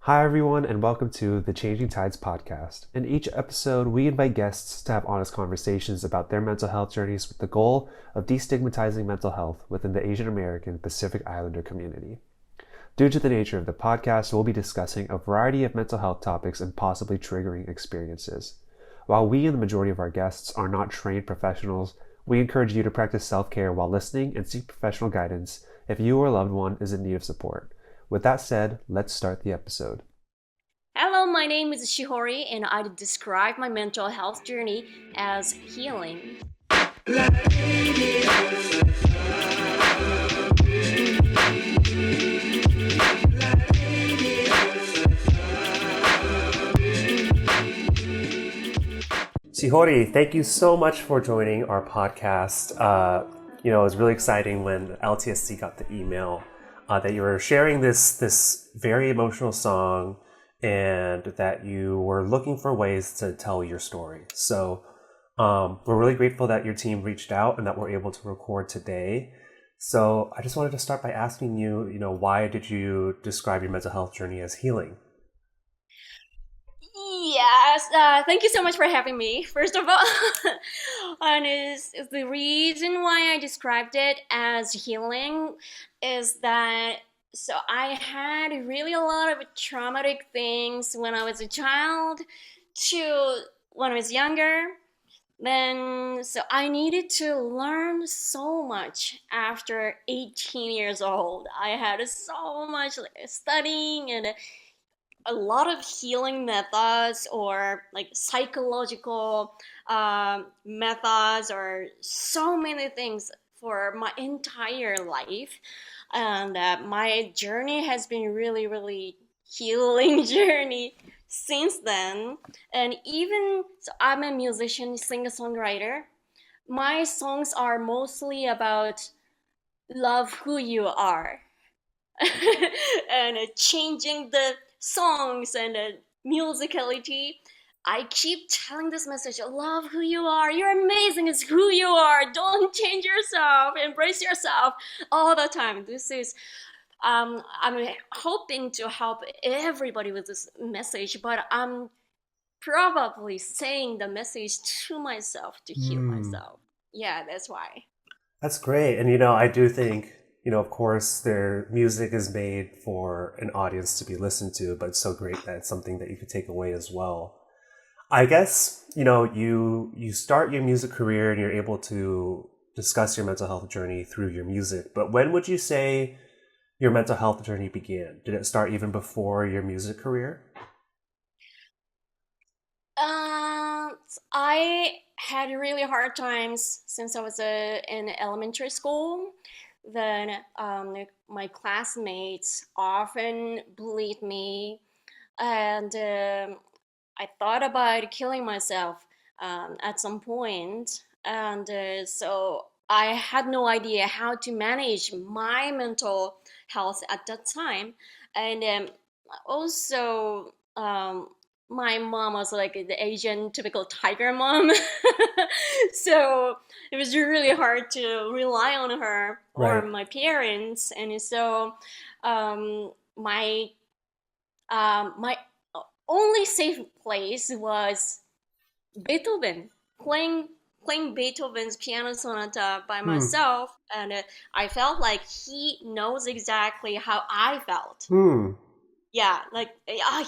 Hi, everyone, and welcome to the Changing Tides podcast. In each episode, we invite guests to have honest conversations about their mental health journeys with the goal of destigmatizing mental health within the Asian American Pacific Islander community. Due to the nature of the podcast, we'll be discussing a variety of mental health topics and possibly triggering experiences. While we and the majority of our guests are not trained professionals, we encourage you to practice self-care while listening and seek professional guidance if you or a loved one is in need of support. With that said, let's start the episode. Hello, my name is Shihori, and I describe my mental health journey as healing. Shihori, thank you so much for joining our podcast. It was really exciting when LTSC got the email that you were sharing this very emotional song and that you were looking for ways to tell your story. So we're really grateful that your team reached out and that we're able to record today. So I just wanted to start by asking you, why did you describe your mental health journey as healing? Yes, thank you so much for having me, first of all. And the reason why I described it as healing is that I had really a lot of traumatic things when I was a child to when I was younger. I needed to learn so much after 18 years old. I had so much studying and a lot of healing methods or psychological methods or so many things for my entire life. And my journey has been really, really healing journey since then. And I'm a musician, singer-songwriter. My songs are mostly about love who you are and changing the songs and musicality. I keep telling this message: love who you are. You're amazing. It's who you are. Don't change yourself. Embrace yourself all the time. I'm hoping to help everybody with this message, but I'm probably saying the message to myself to heal myself. Yeah, that's why. That's great. And, I do think, of course, their music is made for an audience to be listened to, but it's so great that it's something that you could take away as well. I guess, you start your music career and you're able to discuss your mental health journey through your music. But when would you say your mental health journey began? Did it start even before your music career? I had really hard times since I was in elementary school. Then my classmates often bullied me, and I thought about killing myself at some point. And so I had no idea how to manage my mental health at that time. And also, my mom was like the Asian typical tiger mom. So it was really hard to rely on her or Right. my parents. And so my my only safe place was Beethoven, playing Beethoven's piano sonata by myself, and I felt like he knows exactly how I felt. Yeah,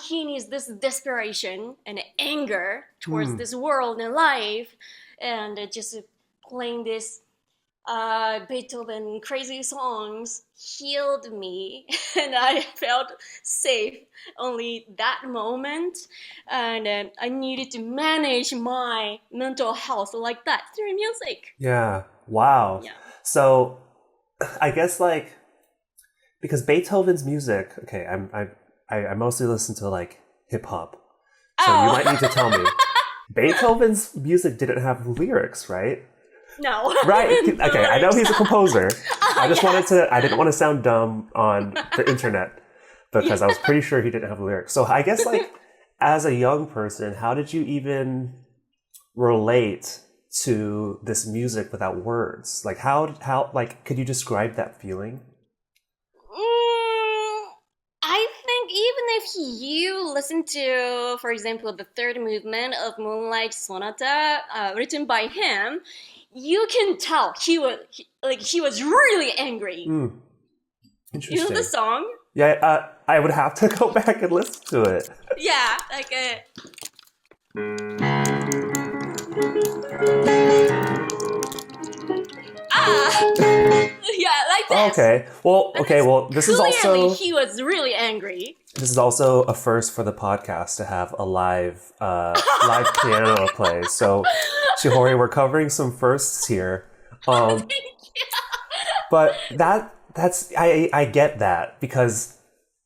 he needs this desperation and anger towards this world and life, and just playing this Beethoven crazy songs healed me, and I felt safe only that moment. And I needed to manage my mental health like that through music. Yeah. Wow. Yeah. So I guess because Beethoven's music, okay, I mostly listen to hip hop. So you might need to tell me. Beethoven's music didn't have lyrics, right? No. Right. Okay, I know he's a composer. I didn't want to sound dumb on the internet because I was pretty sure he didn't have lyrics. So I guess as a young person, how did you even relate to this music without words? How could you describe that feeling? I think even if you listen to, for example, the third movement of Moonlight Sonata, written by him, you can tell he was really angry. Mm, You know the interesting. song? Yeah, I would have to go back and listen to it. Yeah, yeah, like Oh, this. And okay. it's Well, clearly he was really angry. this is also a first for the podcast to have a live piano play. So, Shihori, we're covering some firsts here. Um, but that's I get that because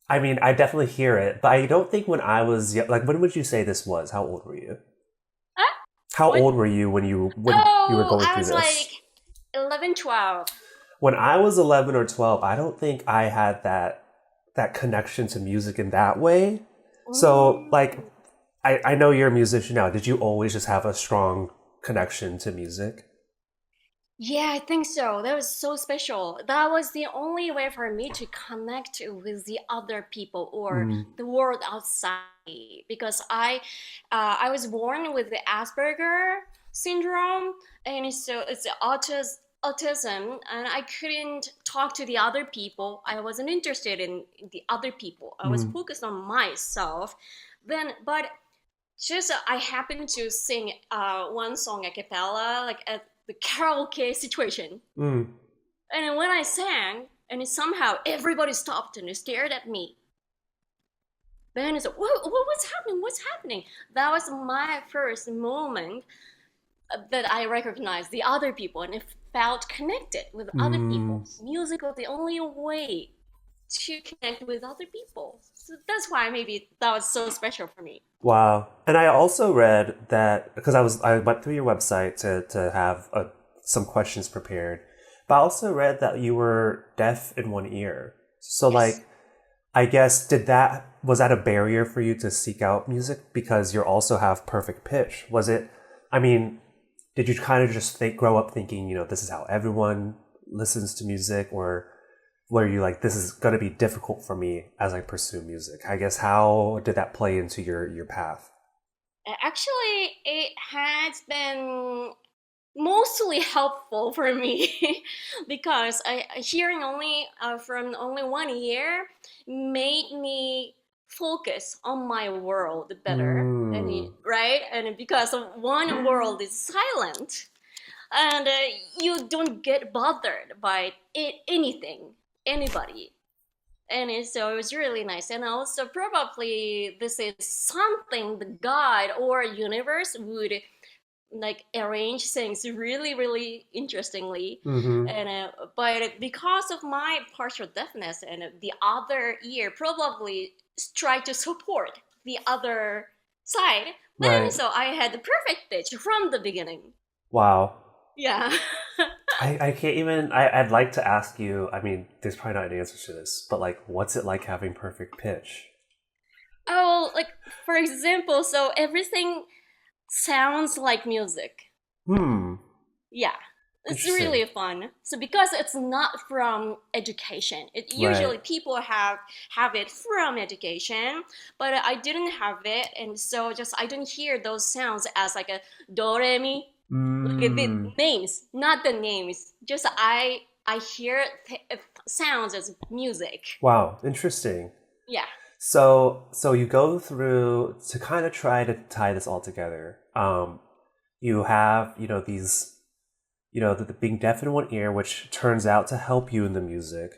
I mean I definitely hear it, but I don't think when I was like when would you say this was? How old were you? Huh? How What? old were you when you were Oh, going I through was this? like 11, 12. When I was 11 or 12, I don't think I had that connection to music in that way. So, like, Mm. I know you're a musician now. Did you always just have a strong connection to music? Yeah, I think so. That was so special. That was the only way for me to connect with the other people or Mm, the world outside. Because I was born with the Asperger syndrome, and so it's autism, and I couldn't talk to the other people. I wasn't interested in the other people. I was mm, focused on myself. But just I happened to sing one song a cappella, like at the karaoke situation. mm, And then when I sang, and somehow everybody stopped and stared at me. Then it's like, what's happening? What's happening? That was my first moment that I recognized the other people and it felt connected with other mm. people. Music was the only way to connect with other people. So that's why maybe that was so special for me. Wow. And I also read that because I went through your website to have some questions prepared, but I also read that you were deaf in one ear. So Yes. like I guess was that a barrier for you to seek out music because you also have perfect pitch? Was it I mean, did you kind of just grow up thinking, this is how everyone listens to music or were you like this is going to be difficult for me as I pursue music? I guess how did that play into your path? Actually, it has been mostly helpful for me because hearing only from only one ear made me focus on my world better and Mm, right and because of one world is silent and you don't get bothered by anything anybody so it was really nice and also probably this is something the god or universe would like arrange things really really interestingly mm-hmm. and but because of my partial deafness and the other ear probably try to support the other side then Right. so I had the perfect pitch from the beginning. Wow. Yeah. I can't even I'd like to ask you, I mean, there's probably not an answer to this, but like what's it like having perfect pitch? Oh, like for example, so everything sounds like music. Hmm. Yeah, it's Interesting. really fun. So because it's not from education, it Right. usually people have it from education, but I didn't have it, and so just I don't hear those sounds as like a do re mi, like the Mm. names, not the names. Just I hear sounds as music. Wow, interesting. Yeah. So you go through to kind of try to tie this all together. You have, these, the being deaf in one ear, which turns out to help you in the music,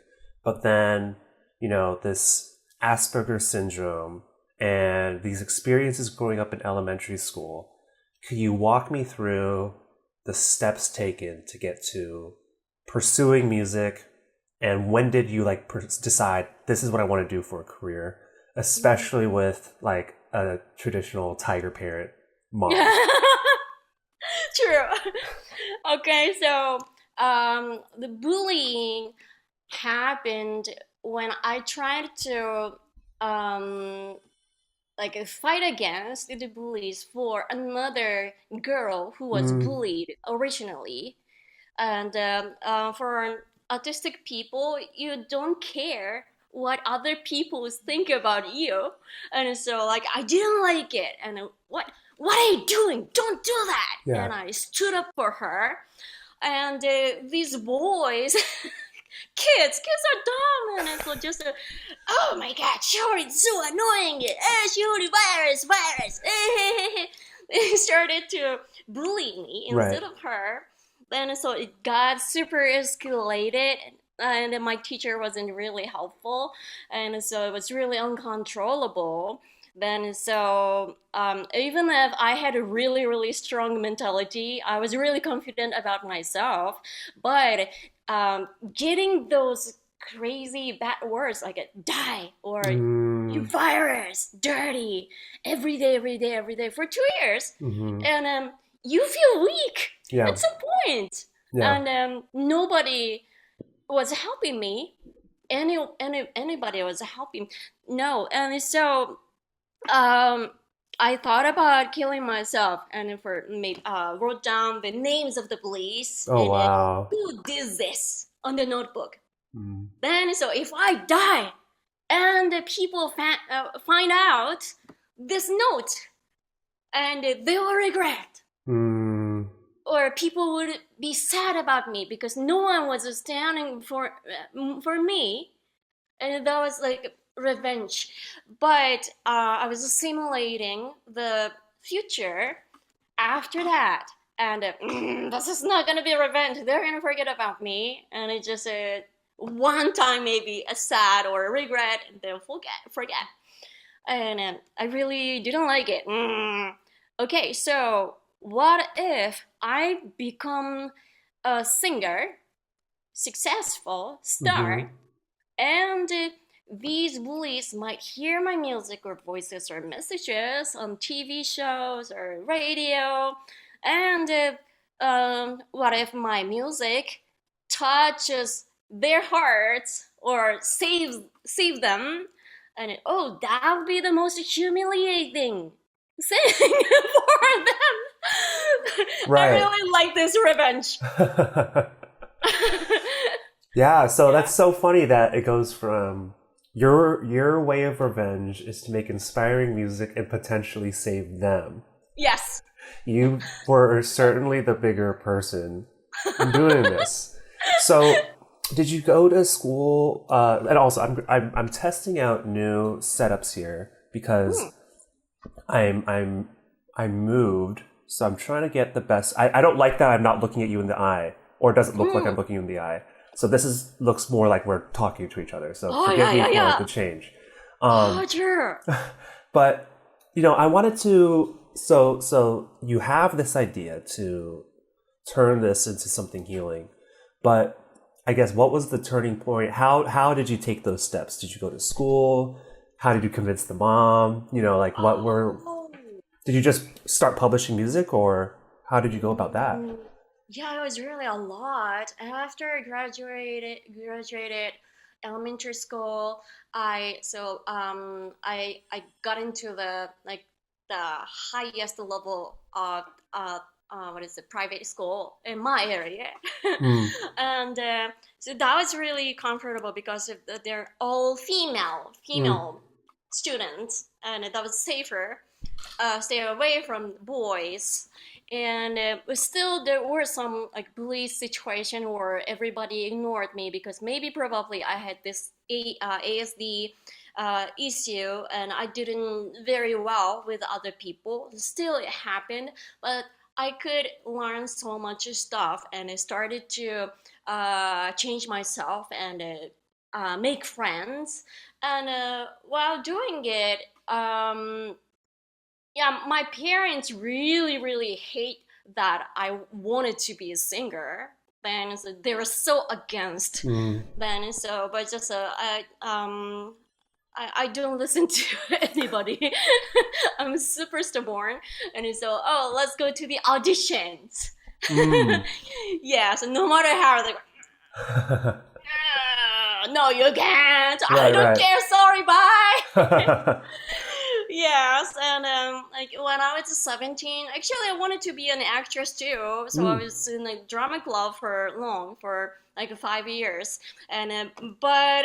but then, this Asperger's syndrome and these experiences growing up in elementary school. Could you walk me through the steps taken to get to pursuing music and when did you like decide this is what I want to do for a career, especially with like a traditional tiger parent mom? True. Okay, so the bullying happened when I tried to um, like fight against the bullies for another girl who was Mm, bullied originally, and for autistic people, you don't care what other people think about you. And so like I didn't like it. And what are you doing? Don't do that. Yeah. And I stood up for her. And these boys, kids are dumb. And so just, oh my God, Shihori, it's so annoying. Shihori, virus. They started to bully me instead of her. Then so it got super escalated. And then my teacher wasn't really helpful. And so it was really uncontrollable. Then so even if I had a really, really strong mentality, I was really confident about myself. But getting those crazy bad words like die or you virus, dirty, every day for 2 years. And you feel weak at some point. And nobody was helping me. Anybody was helping. No. And so I thought about killing myself, and wrote down the names of the police. Oh, wow. Who did this on the notebook? Then, so if I die, and the people find out this note, and they will regret, or people would be sad about me because no one was standing for me, and that was like revenge. But I was simulating the future after that, and this is not gonna be revenge. They're gonna forget about me, and it just one time maybe a sad or a regret, and they'll forget. And I really didn't like it. Okay, so what if I become a singer, successful star, and these bullies might hear my music or voices or messages on TV shows or radio. And what if my music touches their hearts or saves them? And that would be the most humiliating thing for them. Right. I really like this revenge. Yeah, so that's so funny that it goes from your way of revenge is to make inspiring music and potentially save them. Yes. You were certainly the bigger person in doing this. So, did you go to school? And also, I'm testing out new setups here because I'm moved, so I'm trying to get the best. I don't like that I'm not looking at you in the eye, or it doesn't look like I'm looking you in the eye. So this looks more like we're talking to each other. So forgive me for the change. Sure. But I wanted to. So you have this idea to turn this into something healing, but I guess what was the turning point? How did you take those steps? Did you go to school? How did you convince the mom? Did you just start publishing music, or how did you go about that? Yeah, it was really a lot. After I graduated elementary school, I got into the highest level of private school in my area. And so that was really comfortable because they're all female students, and that was safer. Stay away from boys. And but still there were some bully situation where everybody ignored me because probably I had this ASD issue, and I didn't very well with other people. Still it happened, but I could learn so much stuff, and I started to change myself and make friends. And while doing it, my parents really, really hate that I wanted to be a singer. Then so they were so against. Then so, but just I don't listen to anybody. I'm super stubborn, and so let's go to the auditions. Yeah, so no matter how no, you can't. I don't care. Sorry, bye. Yes, and when I was 17, actually I wanted to be an actress too. So I was in drama club for 5 years, and but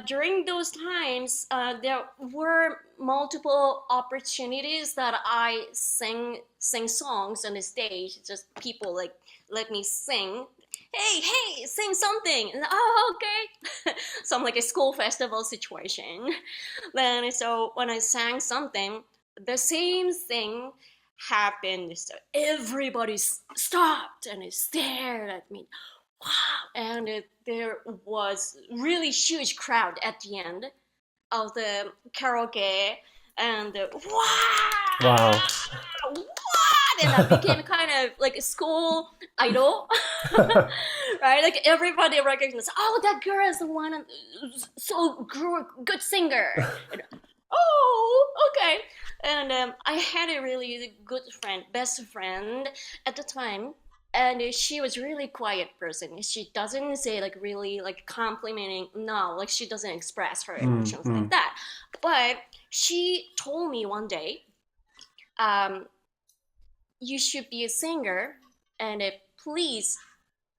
during those times, there were multiple opportunities that I sing songs on the stage. Just people like let me sing. Hey, sing something. And, oh, okay. Some like a school festival situation. Then so when I sang something, the same thing happened. So everybody stopped and stared at me. Wow! And there was really huge crowd at the end of the karaoke, and Wow. wow, what? And I became kind of like a school idol, right? Like everybody recognized, oh, that girl is the one, so good singer. And, oh, okay. And I had a really good friend, best friend at the time, and she was really quiet person. She doesn't say like really like complimenting, no, like she doesn't express her emotions like that. But she told me one day, um, you should be a singer, and please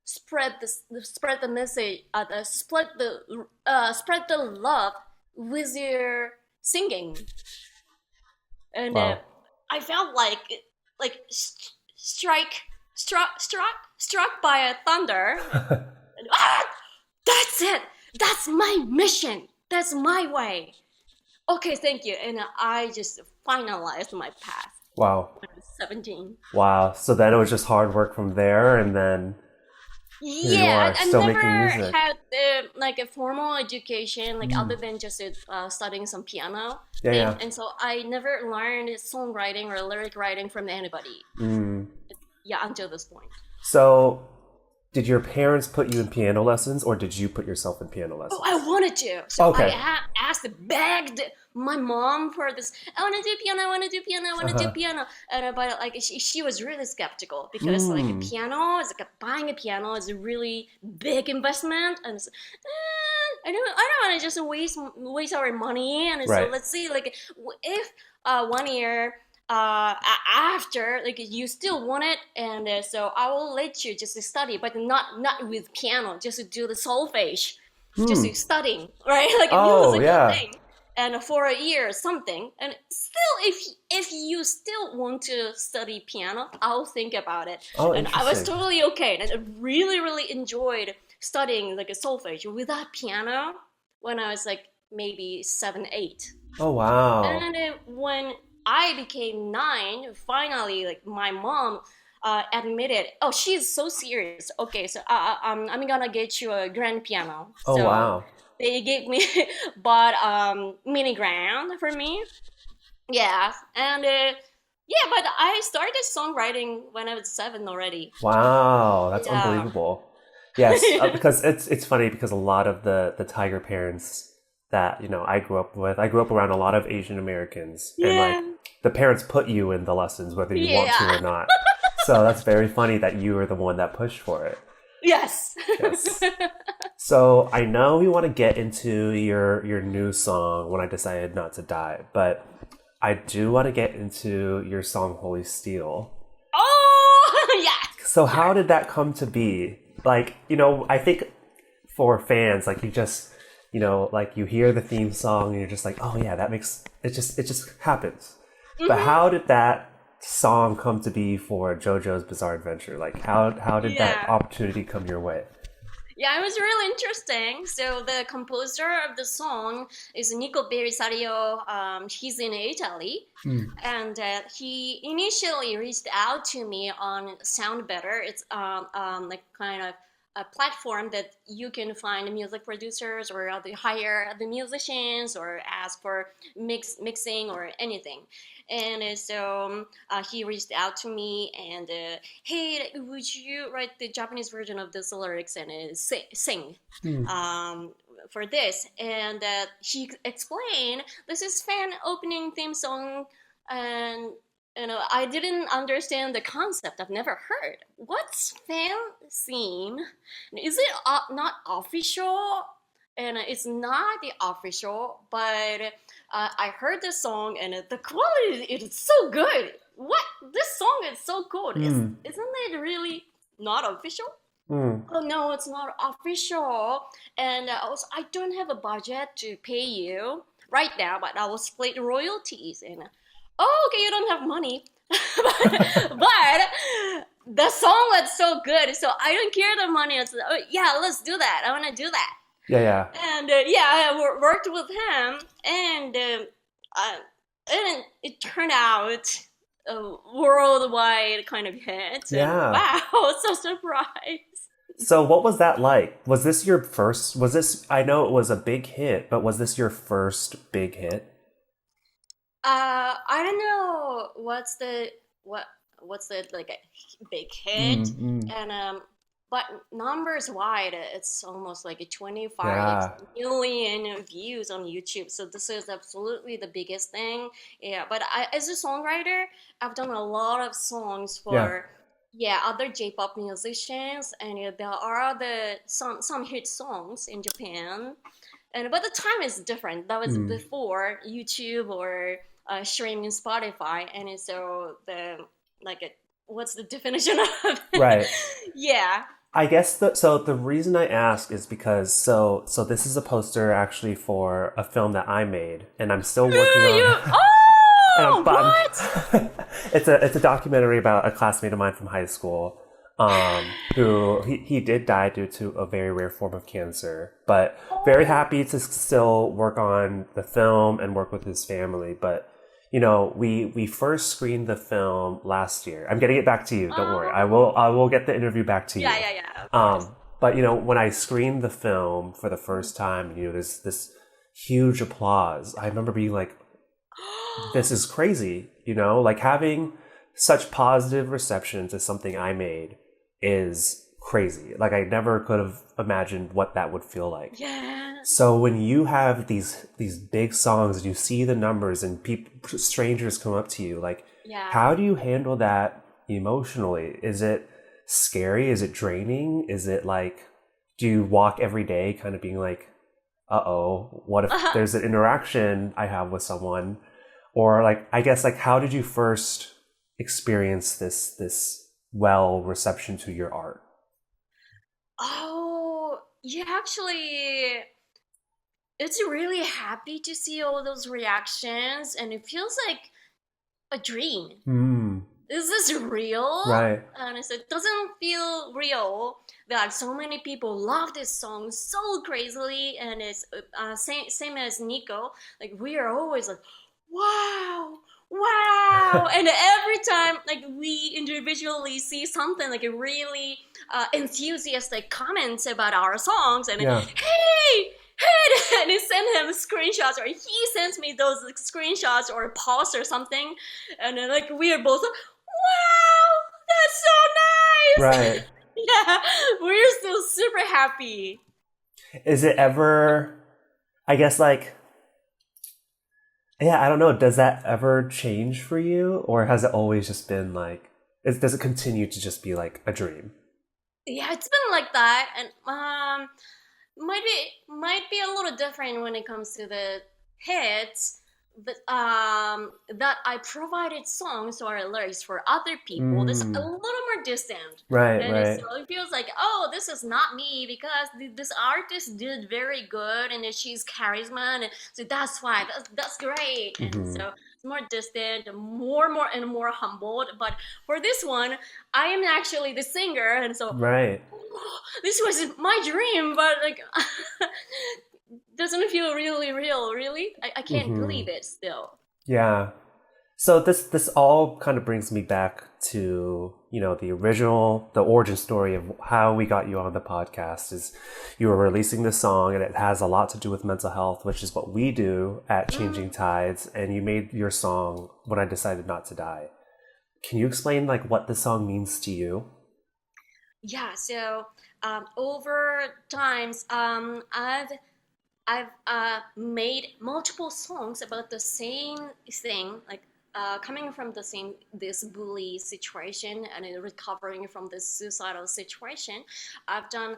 spread the message, spread the love with your singing. And Wow. I felt like strike struck by a thunder. And, that's it. That's my mission. That's my way. Okay, thank you. And I just finalized my path Wow. when I was 17. Wow. So then it was just hard work from there, and then here you Yeah, are I still making never music. had like a formal education, like other than just studying some piano Yeah, thing, yeah. and so I never learned songwriting or lyric writing from anybody. Mm. Yeah, until this point. So did your parents put you in piano lessons, or did you put yourself in piano Oh, I lessons? wanted to. So I Okay. asked, begged my mom for this. I want to do piano. I want to do piano. I want to do Uh-huh. piano. And but like she was really skeptical because like a Mm. piano is like buying a piano is a really big investment, and it's, I don't want to just waste our money. And so Right. let's see like if 1 year after like you still want it, and so I will let you just study, but not with piano, just to do the solfege, just Hmm. studying, right? Like a Oh, musical yeah. thing, and for a year or something. And still, if you still want to study piano, I'll think about it. Oh, And I was interesting. totally okay, and I really enjoyed studying like a solfege without piano when I was like maybe 7, 8. Oh, wow. And when I became 9, finally, like my mom admitted, oh, she's so serious. Okay, so I'm gonna get you a grand piano. Oh, So wow. they gave me bought mini grand for me. Yeah, and yeah, but I started songwriting when I was 7 already. Wow, that's Yeah. unbelievable. Yes, because it's funny because a lot of the tiger parents that I grew up with, I grew up around a lot of Asian Americans, and Yeah. like the parents put you in the lessons whether you want to Yeah. or not. So that's very funny that you were the one that pushed for it. Yes. Yes. So I know we want to get into your new song, When I Decided Not to Die, but I do want to get into your song Holy Steel. Oh, yeah. So how Sure. did that come to be? Like, I think for fans, like you just, like you hear the theme song and you're just like, oh yeah, that makes it just happens. But Hmm. how did that song come to be for JoJo's Bizarre Adventure? Like how did that Yeah. opportunity come your way? Yeah, it was really interesting. So the composer of the song is Nico Belisario. He's in Italy, and he initially reached out to me on Sound Better. It's like kind of a platform that you can find music producers or hire the musicians or ask for mixing or anything. And so he reached out to me and hey, would you write the Japanese version of this lyrics and sing Hmm. um, for this? And he explained this is fan opening theme song, and I didn't understand the concept. I've never heard. What's fan theme? Is it not official? And it's not the official, but I heard the song and the quality is so good. What? This song is so good. Hmm. Isn't it really not official? Mm. oh no, it's not official. And also, I don't have a budget to pay you right now, but I will split royalties. And oh, okay, you don't have money. but the song was so good, so I don't care the money. It's oh, yeah, let's do that. I want to do that. Yeah, yeah. And yeah, I worked with him, uh, and it turned out a worldwide kind of hit. And Yeah. wow, so surprised. So what was that like? Was this your first, was this, I know it was a big hit, but was this your first big hit? I don't know what what's the like a big hit, Mm, mm. and but numbers wide, it's almost like a 25 Yeah. million views on YouTube. So this is absolutely the biggest thing. Yeah, but as a songwriter, I've done a lot of songs Yeah. for yeah other J-pop musicians, and there are the some hit songs in Japan, and but the time is different. That was Mm. before YouTube or streaming Spotify, and so the like what's the definition of Right. yeah. I guess so the reason I ask is because so this is a poster actually for a film that I made and I'm still working on You and oh what? it's a documentary about a classmate of mine from high school who he did die due to a very rare form of cancer, but very Oh, happy to still work on the film and work with his family. But you know, we first screened the film last year. I'm getting it back to you. Don't worry. I will get the interview back to yeah, you. yeah, yeah, of course. But you know, when I screened the film for the first time, you know, there's this huge applause. I remember being like, this is crazy, you know, like having such positive reception to something I made is crazy. Like I never could have imagined what that would feel like. Yeah, So when you have these big songs and you see the numbers and people strangers come up to you, like yeah. how do you handle that emotionally? Is it scary? Is it draining? Is it like do you walk every day kind of being like, "Uh-oh, what if Uh-huh. there's an interaction I have with someone?" Or like I guess like how did you first experience this well reception to your art? Oh, yeah, actually, it's really happy to see all those reactions, and it feels like a dream. Hmm. Is this real? Right. And I said, it doesn't feel real that so many people love this song so crazily, and it's same as Nico. Like we are always like, wow, wow, and every time like we individually see something like a really enthusiastic comments about our songs, and Yeah. hey, hey, and I send him screenshots, or he sends me those like, screenshots or a post or something, and then like we are both wow, that's so nice. Right. Yeah, we're still super happy. Is it ever, I guess, like, yeah, I don't know. Does that ever change for you? Or has it always just been like, does it continue to just be like a dream? Yeah, it's been like that, and might be a little different when it comes to the hits. But that I provided songs or lyrics for other people. This a Mm, little more distant, right, and right. so it feels like, oh, this is not me because this artist did very good, and she's charisma, and so that's why that's great. And Hmm. so it's more distant, more and more humbled. But for this one, I am actually the singer, and so Right. this was my dream, but like doesn't feel really real. Really, I can't Hmm. believe it still. Yeah. So this all kind of brings me back to, you know, the origin story of how we got you on the podcast is you were releasing this song and it has a lot to do with mental health, which is what we do at Changing Mm. Tides, and you made your song When I Decided Not to Die. Can you explain like what the song means to you? Yeah. So over times, I've made multiple songs about the same thing, like coming from the same this bully situation and recovering from this suicidal situation. I've done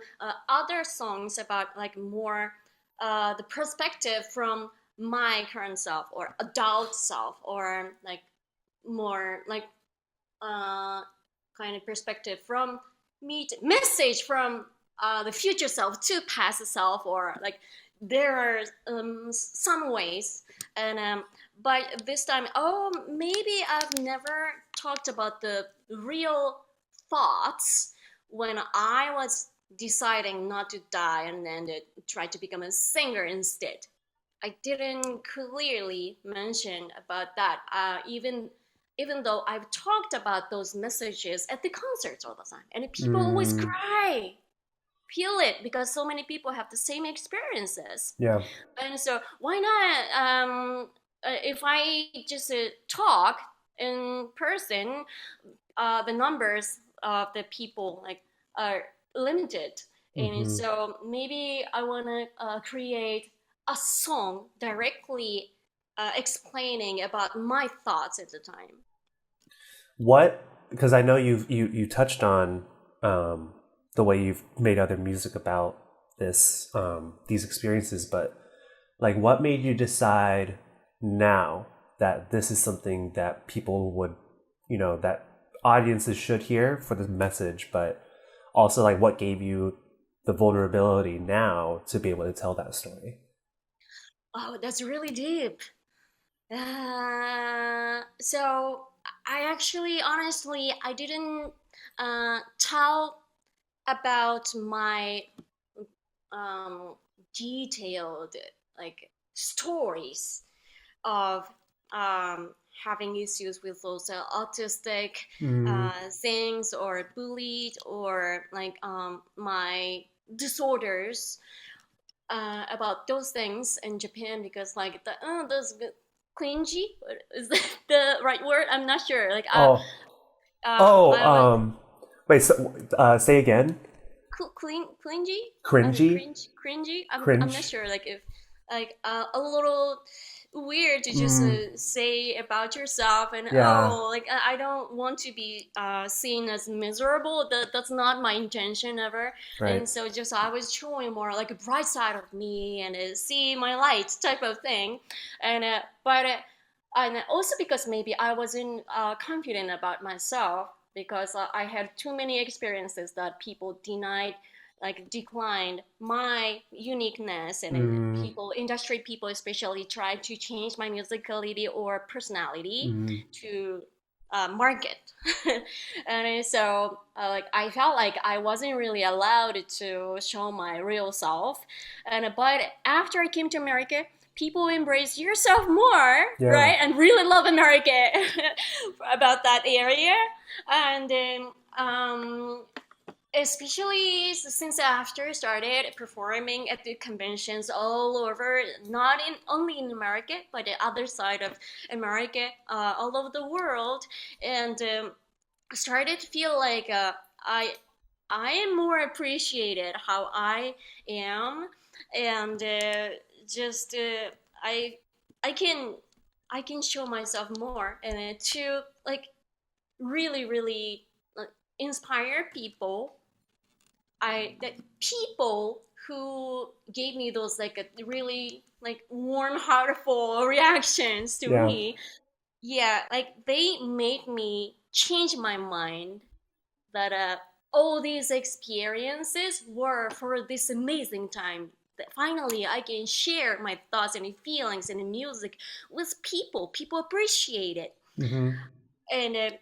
other songs about like more the perspective from my current self or adult self, or like more like uh, kind of perspective from meet message from the future self to past self, or like there are some ways. And but this time, oh, maybe I've never talked about the real thoughts when I was deciding not to die and then to try to become a singer instead. I didn't clearly mention about that, even though I've talked about those messages at the concerts all the time, and people always Mm, cry, feel it, because so many people have the same experiences. yeah. And so why not, if I just talk in person, the numbers of the people like are limited. And Hmm. so maybe I want to create a song directly explaining about my thoughts at the time. What? Because I know you touched on the way you've made other music about these experiences, but like, what made you decide now that this is something that people would, that audiences should hear for the message, but also like what gave you the vulnerability now to be able to tell that story? Oh, that's really deep. So I actually, honestly, I didn't tell about my um, detailed like stories of um, having issues with those autistic Mm, things, or bullied, or like my disorders, about those things in Japan, because like those cringy, is that the right word? I'm not sure. Like oh, oh, I was wait, so, say again. clingy, Cringy, cringy. I'm not cringe. sure. Like if like a little weird to just Mm, say about yourself, and yeah, like I don't want to be seen as miserable. That's not my intention ever. right. And so just I was showing more like a bright side of me, and see my light type of thing. And and also because maybe I wasn't confident about myself, because I had too many experiences that people denied, like declined my uniqueness, and then Mm, people, industry people especially, tried to change my musicality or personality mm, to market. And so like I felt like I wasn't really allowed to show my real self. And but after I came to America, people embrace yourself more, yeah. right, and really love America about that area. And especially since after started performing at the conventions all over, not in only in America but the other side of America, all over the world. And started to feel like I am more appreciated how I am. And just I I can I can show myself more, and to like really like, inspire people. I that people who gave me those like a really like warm, heartful reactions to Yeah. me. Yeah, like they made me change my mind that all these experiences were for this amazing time. That finally I can share my thoughts and feelings and music with people. People appreciate it, Hmm. and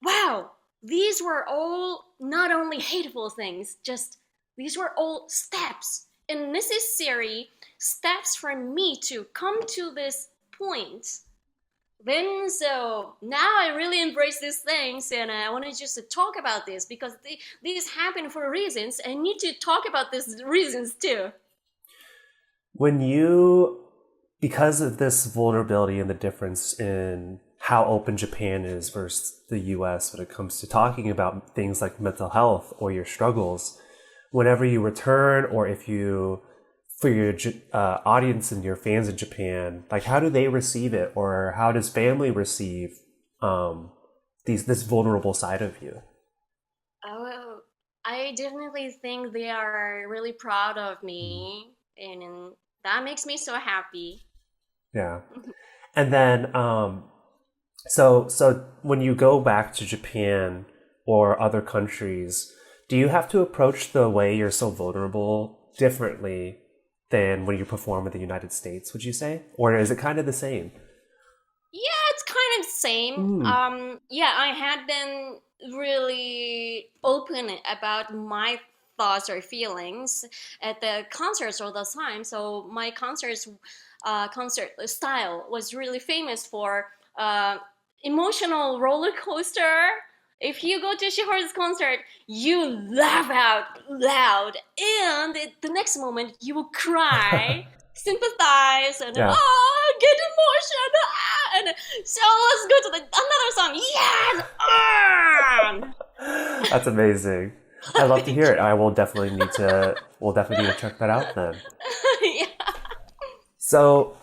wow, these were all not only hateful things, just these were all steps and necessary steps for me to come to this point. Then so now I really embrace these things, and I want to just talk about this because these happen for reasons. I need to talk about these reasons too. When you, because of this vulnerability and the difference in how open Japan is versus the US when it comes to talking about things like mental health or your struggles, whenever you return, or if you, for your audience and your fans in Japan, like how do they receive it, or how does family receive this vulnerable side of you? Oh, I definitely think they are really proud of me, and that makes me so happy. Yeah. And then so when you go back to Japan or other countries, Do you have to approach the way you're so vulnerable differently than when you perform in the United States, would you say? Or is it kind of the same? Yeah, it's kind of the same. Mm. Yeah, I had been really open about my thoughts or feelings at the concerts all the time. So my concert style was really famous for emotional roller coaster. If you go to Shihori's concert, you laugh out loud, and the next moment you will cry, sympathize, and Yeah, get emotion. And so let's go to another song. Yes, that's amazing. I love to hear it. I will definitely need to. We'll definitely need to check that out then. yeah. So,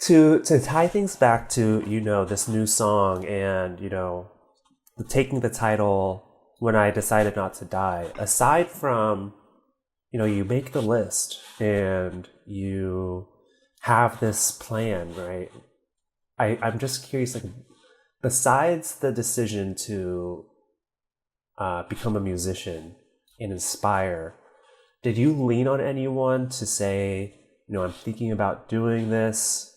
to tie things back to this new song and taking the title "When I Decided Not to Die." Aside from you make the list and you have this plan, right? I'm just curious, like, besides the decision to become a musician and inspire, did you lean on anyone to say, I'm thinking about doing this?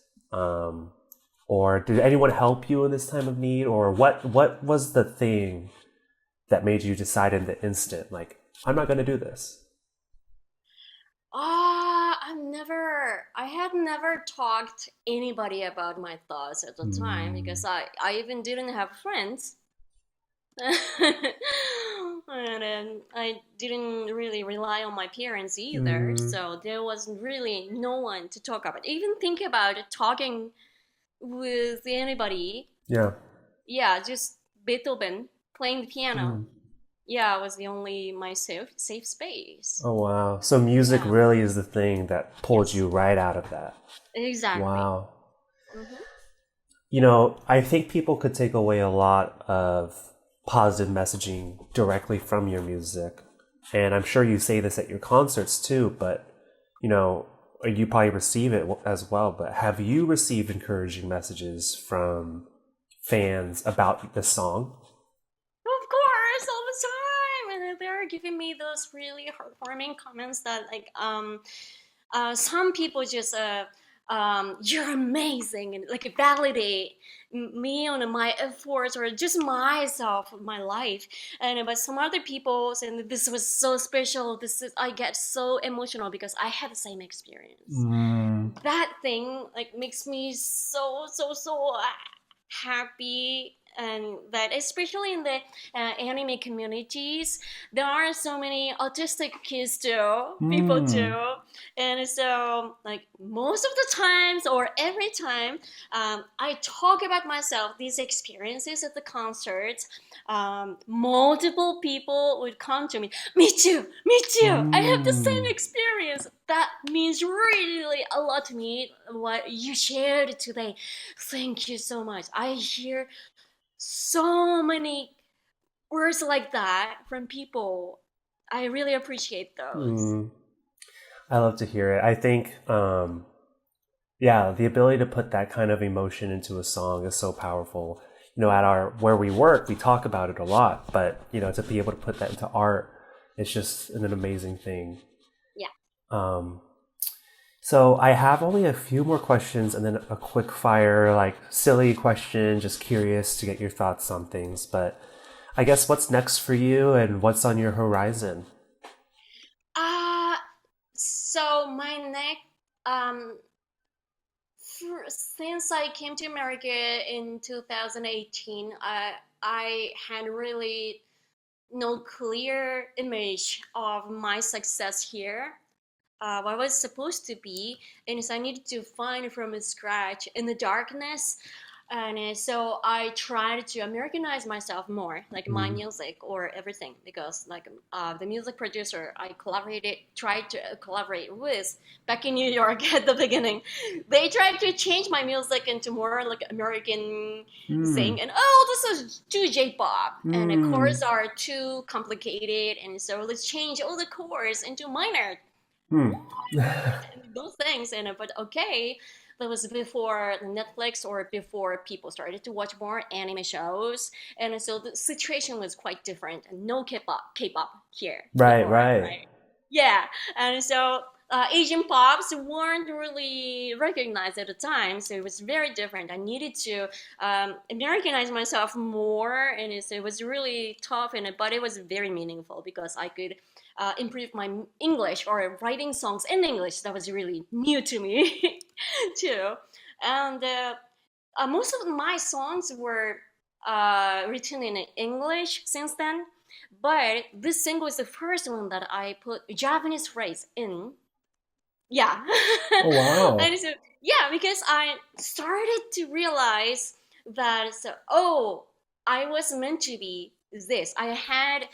Or did anyone help you in this time of need? Or what was the thing that made you decide in the instant, like, I'm not going to do this? I had never talked anybody about my thoughts at the time Mm, because I even didn't have friends. And I didn't really rely on my parents either, mm, so there was really no one to talk about. Even think about talking with anybody. yeah. Yeah, just Beethoven playing the piano. Mm. Yeah, was the only my safe space. Oh, wow. So music Yeah. really is the thing that pulled Yes. you right out of that. Exactly. Wow. Hmm. I think people could take away a lot of positive messaging directly from your music. And I'm sure you say this at your concerts too, but, you know, you probably receive it as well. But have you received encouraging messages from fans about the song? Of course, all the time, and they're giving me those really heartwarming comments that some people just you're amazing and like validate me on my efforts or just myself, my life. And but some other people saying this was so special. This is I get so emotional because I had the same experience. Mm, That thing like makes me so happy, and that especially in the anime communities there are so many autistic kids too, people mm, too. And so like most of the times or every time I talk about myself, these experiences at the concerts, multiple people would come to me, me too, I have the same mm, experience. That means really a lot to me what you shared today. Thank you so much. I hear so many words like that from people. I really appreciate those. mm. I love to hear it. I think, yeah, the ability to put that kind of emotion into a song is so powerful. At our where we work, we talk about it a lot, but to be able to put that into art, it's just an amazing thing. Yeah. Um, so I have only a few more questions, and then a quick fire, like, silly question. Just curious to get your thoughts on things, but I guess what's next for you, and what's on your horizon? Uh so my next um since I came to America in 2018, I had really no clear image of my success here, what I was supposed to be, and so I needed to find from scratch in the darkness. And so I tried to Americanize myself more, like my Mm, music or everything, because like the music producer I tried to collaborate with back in New York at the beginning, they tried to change my music into more like American mm, thing, and this is too J-pop, and the chords mm, are too complicated, and so let's change all the chords into minor mm. those things. And but okay, that was before Netflix or before people started to watch more anime shows, and so the situation was quite different. And no K-pop here Right, before, right. right? Yeah, and so Asian pops weren't really recognized at the time, so it was very different. I needed to Americanize myself more, and it was really tough, but it was very meaningful because I could improve my English or writing songs in English. That was really new to me, too. And most of my songs were written in English since then, but this single is the first one that I put a Japanese phrase in. Yeah. Oh, wow. And so, yeah, because I started to realize that, oh, I was meant to be this. I had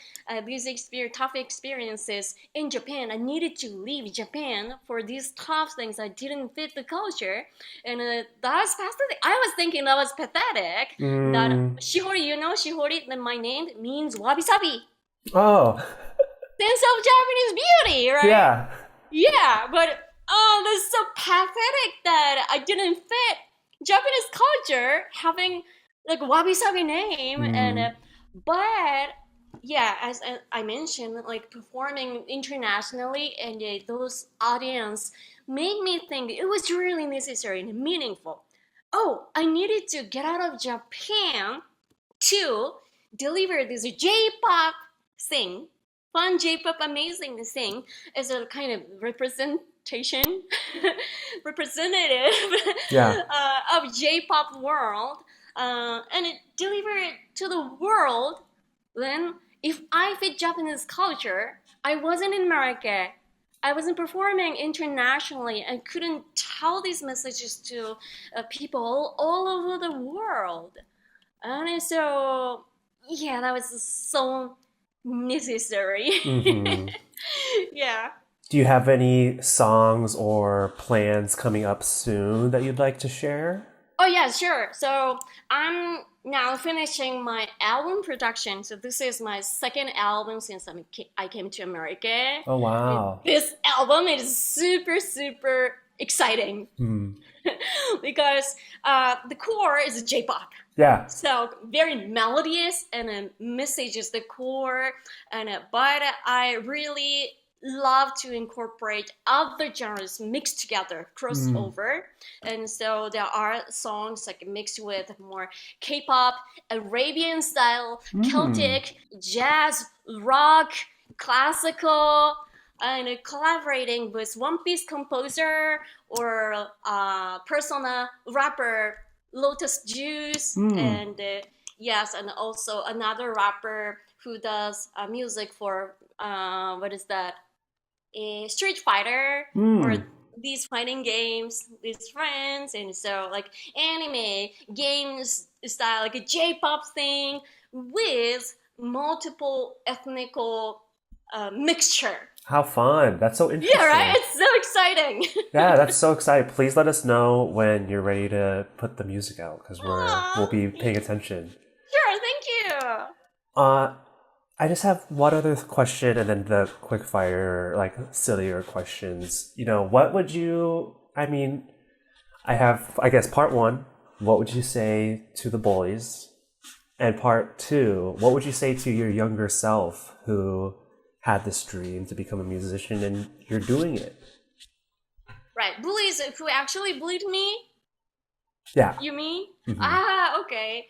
these tough experiences in Japan. I needed to leave Japan for these tough things. I didn't fit the culture. And that was pathetic. I was thinking that was pathetic. That Mm. Shihori, Shihori, my name means wabi sabi. Oh, Sense of Japanese beauty, right? yeah. Yeah, but oh, that's so pathetic that I didn't fit Japanese culture having like wabi sabi name Mm. but yeah, as I mentioned, like performing internationally and those audience made me think it was really necessary and meaningful. Oh, I needed to get out of Japan to deliver this J-pop thing, fun J-pop amazing thing as a kind of representation, representative Yeah. of J-pop world, and it deliver it to the world. Then, if I fit Japanese culture, I wasn't in America. I wasn't performing internationally. I couldn't tell these messages to people all over the world. And so, yeah, that was so necessary. Hmm. Yeah. Do you have any songs or plans coming up soon that you'd like to share? Oh, yeah, sure. So I'm now finishing my album production. So this is my second album since I came to America. Oh, And wow. this album is super, super exciting Hmm. because the core is J-pop. Yeah. So very melodious and message is the core, and but I really love to incorporate other genres mixed together, Mm. crossover, and so there are songs like mixed with more K-pop, Arabian style, Mm. Celtic, jazz, rock, classical. And collaborating with One Piece composer or persona rapper Lotus Juice, Mm. and yes, and also another rapper who does music for what is that? Street Fighter or Mm. these fighting games, these friends, and so like anime games style, like a J-pop thing with multiple ethnical mixture. How fun. That's so Yeah, right. interesting. It's so exciting. Yeah, that's so exciting. Please let us know when you're ready to put the music out because we'll Aw, be paying attention. sure, thank you. Uh, I just have one other question and then the quick fire, like sillier questions. What would you, I mean, I have, I guess, part one, what would you say to the bullies? And part two, what would you say to your younger self who had this dream to become a musician and you're doing it? Right, bullies who actually bullied me. Yeah. You mean? Hmm. Ah, okay.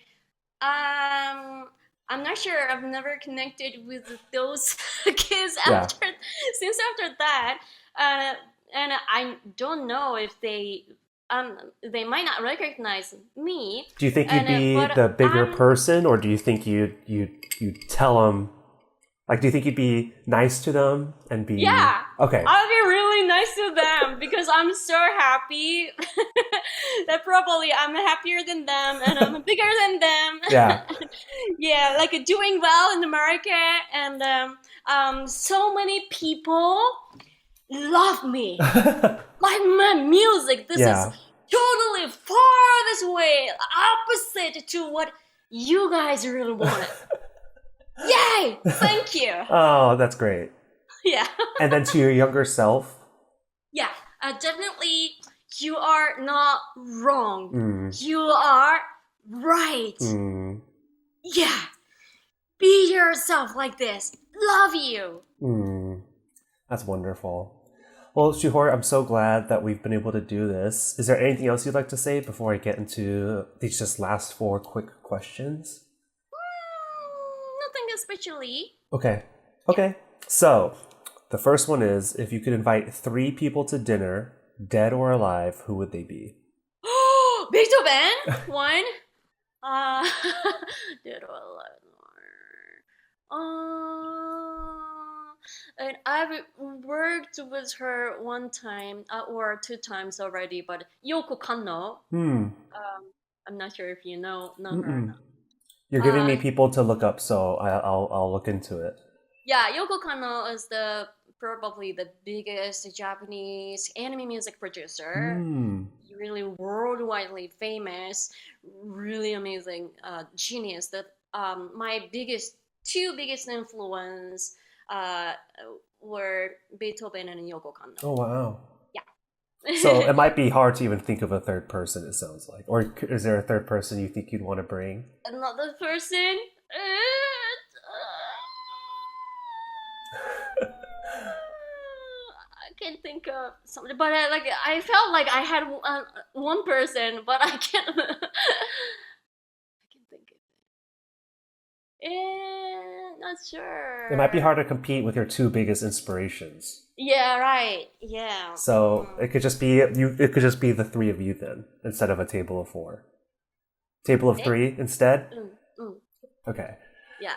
I'm not sure. I've never connected with those kids Yeah. since after that, uh, and I don't know if they might not recognize me, Do you think you'd and be but the bigger I'm person, or do you think you'd tell them, like, do you think you'd be nice to them and be yeah. okay? I'll be really nice to them because I'm so happy that probably I'm happier than them and I'm bigger than them. Yeah. Yeah, like doing well in America, and so many people love me. Like my music, this is Yeah. totally farthest way, opposite to what you guys really wanted. Yay! Thank you. Oh, that's great. Yeah. And then to your younger self. Yeah, definitely you are not wrong. You are right. Yeah. Be yourself like this. Love you. That's wonderful. Well, Shihori, I'm so glad that we've been able to do this. Is there anything else you'd like to say before I get into these just last 4 quick questions? Nothing especially. Okay. So, the first one is, if you could invite 3 people to dinner, dead or alive, who would they be? Beethoven, one. Dead or alive. And I've worked with her one time or 2 times already, but Yoko Kanno. I'm not sure if you know her. You're giving me people to look up, so I'll look into it. Yeah, Yoko Kanno is probably the biggest Japanese anime music producer. Really worldwide famous, really amazing genius. That my 2 biggest influence were Beethoven and Yoko Kanno. Oh wow! Yeah. So it might be hard to even think of a third person. It sounds like, or is there a third person you think you'd want to bring? Another person. I can't think of something, but I felt like I had one person, but I can't. I can't think of it. Not sure. It might be hard to compete with your 2 biggest inspirations. Yeah, right. Yeah. So it could just be you. It could just be the 3 of you then, instead of a table of 4. Table of 3 instead. Okay. Yeah.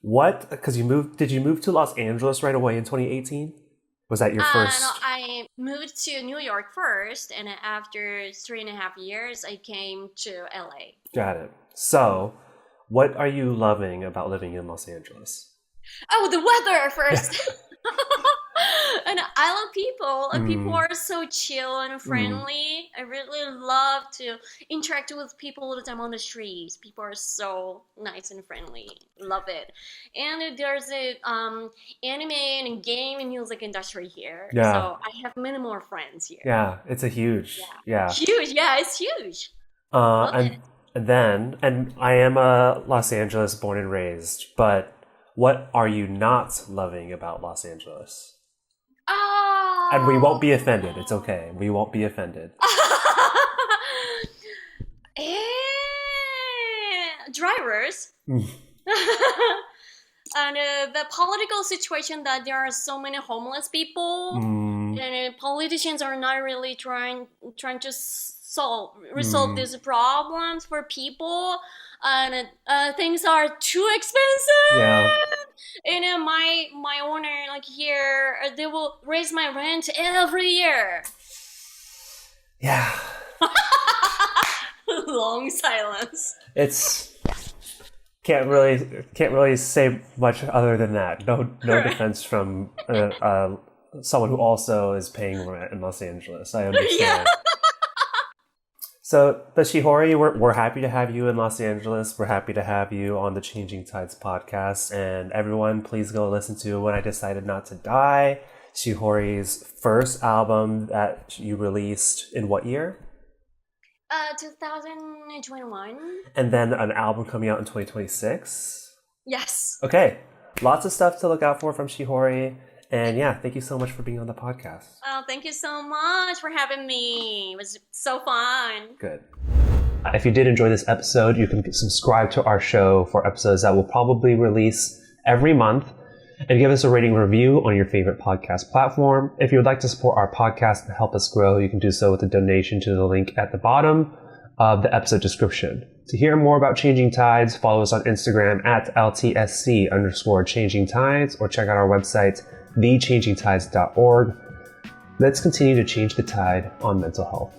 What? Because did you move to Los Angeles right away in 2018? Was that your first? No, I moved to New York first, and after 3.5 years, I came to LA. Got it. So, what are you loving about living in Los Angeles? Oh, the weather first. And I love people. People are so chill and friendly. I really love to interact with people all the time on the streets. People are so nice and friendly. Love it. And there's a anime and game and music industry here. Yeah. So I have many more friends here. Yeah, it's a huge. Yeah. Huge. Yeah, it's huge. And I am a Los Angeles born and raised, but what are you not loving about Los Angeles? And we won't be offended. It's okay. We won't be offended. Drivers. And the political situation that there are so many homeless people, and politicians are not really trying to resolve these problems for people, and things are too expensive. Yeah. And my owner here, they will raise my rent every year. Yeah. Long silence. It's can't really say much other than that. No defense from someone who also is paying rent in Los Angeles. I understand. Yeah. So, but Shihori, we're happy to have you in Los Angeles. We're happy to have you on the Changing Tides podcast. And everyone, please go listen to When I Decided Not to Die, Shihori's first album that you released in what year? 2021. And then an album coming out in 2026? Yes. Okay. Lots of stuff to look out for from Shihori. And yeah, thank you so much for being on the podcast. Oh, thank you so much for having me. It was so fun. Good. If you did enjoy this episode, you can subscribe to our show for episodes that will probably release every month, and give us a rating review on your favorite podcast platform. If you would like to support our podcast and help us grow, you can do so with a donation to the link at the bottom of the episode description. To hear more about Changing Tides, follow us on Instagram at LTSC_Changing Tides, or check out our website, thechangingtides.org. Let's continue to change the tide on mental health.